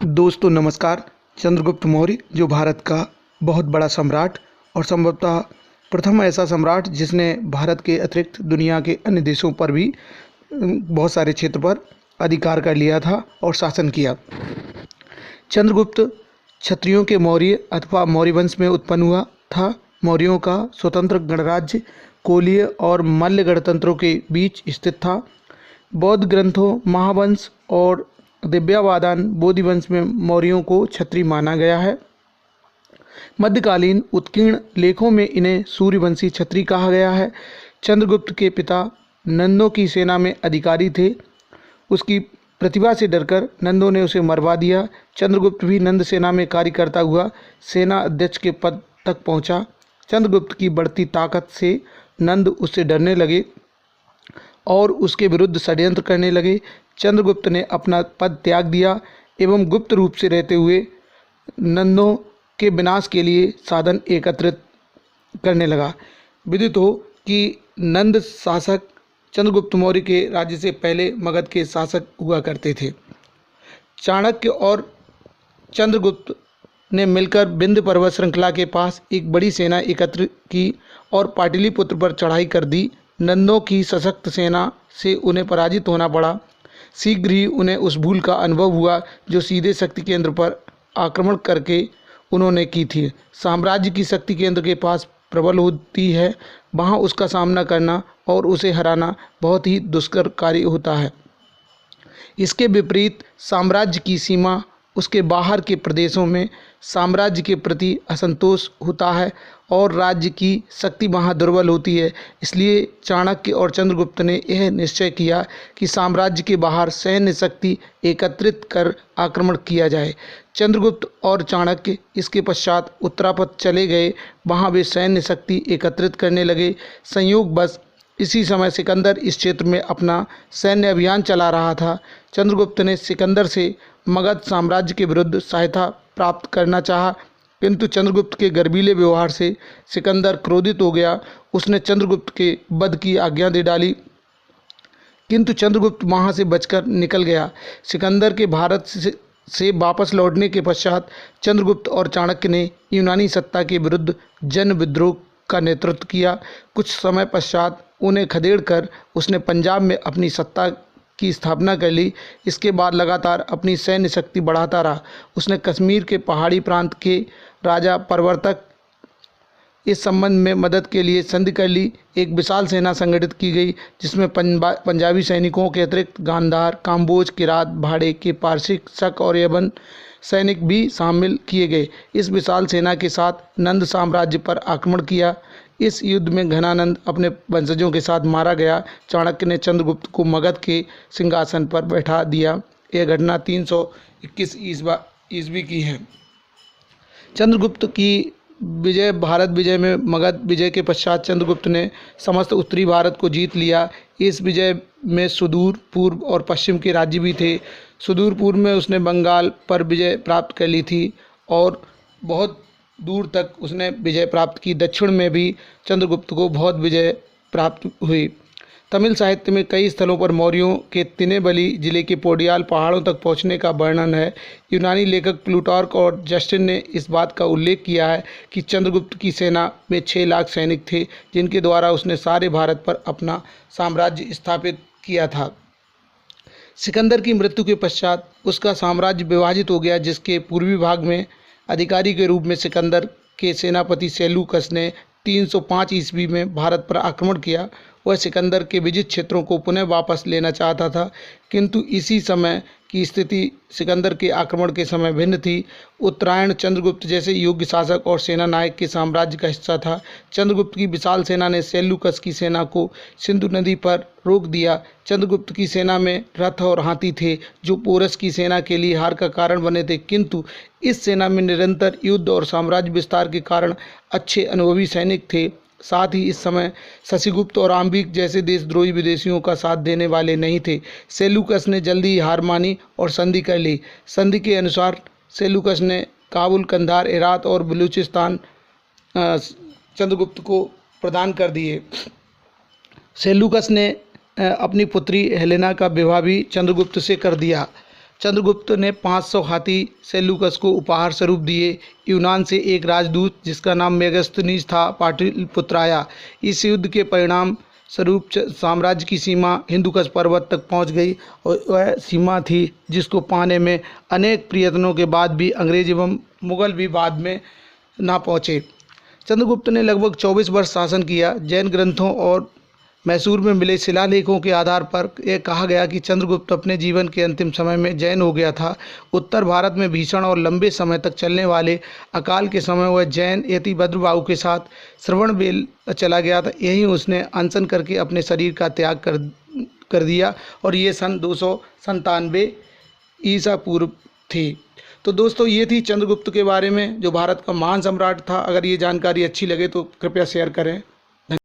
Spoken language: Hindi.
दोस्तों नमस्कार। चंद्रगुप्त मौर्य जो भारत का बहुत बड़ा सम्राट और संभवतः प्रथम ऐसा सम्राट जिसने भारत के अतिरिक्त दुनिया के अन्य देशों पर भी बहुत सारे क्षेत्र पर अधिकार कर लिया था और शासन किया। चंद्रगुप्त क्षत्रियों के मौर्य अथवा मौर्य वंश में उत्पन्न हुआ था। मौर्यों का स्वतंत्र गणराज्य कोलीय और मल्ल गणतंत्रों के बीच स्थित था। बौद्ध ग्रंथों महावंश और दिव्यावादान बोधिवंश में मौर्यों को क्षत्रिय माना गया है। मध्यकालीन उत्कीर्ण लेखों में इन्हें सूर्यवंशी क्षत्रिय कहा गया है। चंद्रगुप्त के पिता नंदों की सेना में अधिकारी थे। उसकी प्रतिभा से डरकर नंदों ने उसे मरवा दिया। चंद्रगुप्त भी नंद सेना में कार्य करता हुआ सेना अध्यक्ष के पद तक पहुंचा। चंद्रगुप्त की बढ़ती ताकत से नंद उससे डरने लगे और उसके विरुद्ध षड्यंत्र करने लगे। चंद्रगुप्त ने अपना पद त्याग दिया एवं गुप्त रूप से रहते हुए नंदों के विनाश के लिए साधन एकत्रित करने लगा। विदित हो कि नंद शासक चंद्रगुप्त मौर्य के राज्य से पहले मगध के शासक हुआ करते थे। चाणक्य और चंद्रगुप्त ने मिलकर विंध्य पर्वत श्रृंखला के पास एक बड़ी सेना एकत्र की और पाटलिपुत्र पर चढ़ाई कर दी। नंदों की सशक्त सेना से उन्हें पराजित होना पड़ा। शीघ्र ही उन्हें उस भूल का अनुभव हुआ जो सीधे शक्ति केंद्र पर आक्रमण करके उन्होंने की थी। साम्राज्य की शक्ति केंद्र के पास प्रबल होती है, वहाँ उसका सामना करना और उसे हराना बहुत ही दुष्कर कार्य होता है। इसके विपरीत साम्राज्य की सीमा उसके बाहर के प्रदेशों में साम्राज्य के प्रति असंतोष होता है और राज्य की शक्ति वहाँ दुर्बल होती है। इसलिए चाणक्य और चंद्रगुप्त ने यह निश्चय किया कि साम्राज्य के बाहर सैन्य शक्ति एकत्रित कर आक्रमण किया जाए। चंद्रगुप्त और चाणक्य इसके पश्चात उत्तरापथ चले गए। वहाँ वे सैन्य शक्ति एकत्रित करने लगे। संयोगवश इसी समय सिकंदर इस क्षेत्र में अपना सैन्य अभियान चला रहा था। चंद्रगुप्त ने सिकंदर से मगध साम्राज्य के विरुद्ध सहायता प्राप्त करना चाहा, किंतु चंद्रगुप्त के गर्वीले व्यवहार से सिकंदर क्रोधित हो गया। उसने चंद्रगुप्त के वध की आज्ञा दे डाली, किंतु चंद्रगुप्त वहां से बचकर निकल गया। सिकंदर के भारत से वापस लौटने के पश्चात चंद्रगुप्त और चाणक्य ने यूनानी सत्ता के विरुद्ध जन विद्रोह का नेतृत्व किया। कुछ समय पश्चात उन्हें खदेड़ कर उसने पंजाब में अपनी सत्ता की स्थापना कर ली। इसके बाद लगातार अपनी सैन्य शक्ति बढ़ाता रहा। उसने कश्मीर के पहाड़ी प्रांत के राजा प्रवर्तक इस संबंध में मदद के लिए संधि कर ली। एक विशाल सेना संगठित की गई जिसमें पंजाबी सैनिकों के अतिरिक्त गांधार, काम्बोज, किरात, भाड़े के पारसिक, शक और यवन सैनिक भी शामिल किए गए। इस विशाल सेना के साथ नंद साम्राज्य पर आक्रमण किया। इस युद्ध में घनानंद अपने वंशजों के साथ मारा गया। चाणक्य ने चंद्रगुप्त को मगध के सिंहासन पर बैठा दिया। यह घटना 321 ईस्वी की है। चंद्रगुप्त की विजय भारत विजय में मगध विजय के पश्चात चंद्रगुप्त ने समस्त उत्तरी भारत को जीत लिया। इस विजय में सुदूर पूर्व और पश्चिम के राज्य भी थे। सुदूर पूर्व में उसने बंगाल पर विजय प्राप्त कर ली थी और बहुत दूर तक उसने विजय प्राप्त की। दक्षिण में भी चंद्रगुप्त को बहुत विजय प्राप्त हुई। तमिल साहित्य में कई स्थलों पर मौर्यों के तिनेबली जिले के पोडियाल पहाड़ों तक पहुंचने का वर्णन है। यूनानी लेखक प्लूटार्क और जस्टिन ने इस बात का उल्लेख किया है कि चंद्रगुप्त की सेना में 6 लाख सैनिक थे, जिनके द्वारा उसने सारे भारत पर अपना साम्राज्य स्थापित किया था। सिकंदर की मृत्यु के पश्चात उसका साम्राज्य विभाजित हो गया, जिसके पूर्वी भाग में अधिकारी के रूप में सिकंदर के सेनापति सेल्यूकस ने 305 ईस्वी में भारत पर आक्रमण किया। वह सिकंदर के विजित क्षेत्रों को पुनः वापस लेना चाहता था, किंतु इसी समय की स्थिति सिकंदर के आक्रमण के समय भिन्न थी। उत्तरायण चंद्रगुप्त जैसे योग्य शासक और सेना नायक के साम्राज्य का हिस्सा था। चंद्रगुप्त की विशाल सेना ने सेल्यूकस की सेना को सिंधु नदी पर रोक दिया। चंद्रगुप्त की सेना में रथ और हाथी थे, जो पोरस की सेना के लिए हार का कारण बने थे, किंतु इस सेना में निरंतर युद्ध और साम्राज्य विस्तार के कारण अच्छे अनुभवी सैनिक थे। साथ ही इस समय शशिगुप्त और आम्बिक जैसे देशद्रोही विदेशियों का साथ देने वाले नहीं थे। सेल्यूकस ने जल्दी ही हार मानी और संधि कर ली। संधि के अनुसार सेल्यूकस ने काबुल, कंधार, हेरात और बलूचिस्तान चंद्रगुप्त को प्रदान कर दिए। सेल्यूकस ने अपनी पुत्री हेलेना का विवाह भी चंद्रगुप्त से कर दिया। चंद्रगुप्त ने 500 हाथी सेल्यूकस को उपहार स्वरूप दिए। यूनान से एक राजदूत जिसका नाम मेगास्थनीज था पाटलिपुत्र आया। इस युद्ध के परिणाम स्वरूप साम्राज्य की सीमा हिंदुकुश पर्वत तक पहुंच गई और वह सीमा थी जिसको पाने में अनेक प्रयत्नों के बाद भी अंग्रेज एवं मुगल भी बाद में ना पहुंचे। चंद्रगुप्त ने लगभग 24 वर्ष शासन किया। जैन ग्रंथों और मैसूर में मिले शिलालेखों के आधार पर यह कहा गया कि चंद्रगुप्त अपने जीवन के अंतिम समय में जैन हो गया था। उत्तर भारत में भीषण और लंबे समय तक चलने वाले अकाल के समय वह जैन यति भद्रबाहु के साथ श्रवणबेल चला गया था। यहीं उसने अनशन करके अपने शरीर का त्याग कर दिया और ये सन 297 ईसा पूर्व थी। तो दोस्तों ये थी चंद्रगुप्त के बारे में, जो भारत का महान सम्राट था। अगर ये जानकारी अच्छी लगे तो कृपया शेयर करें।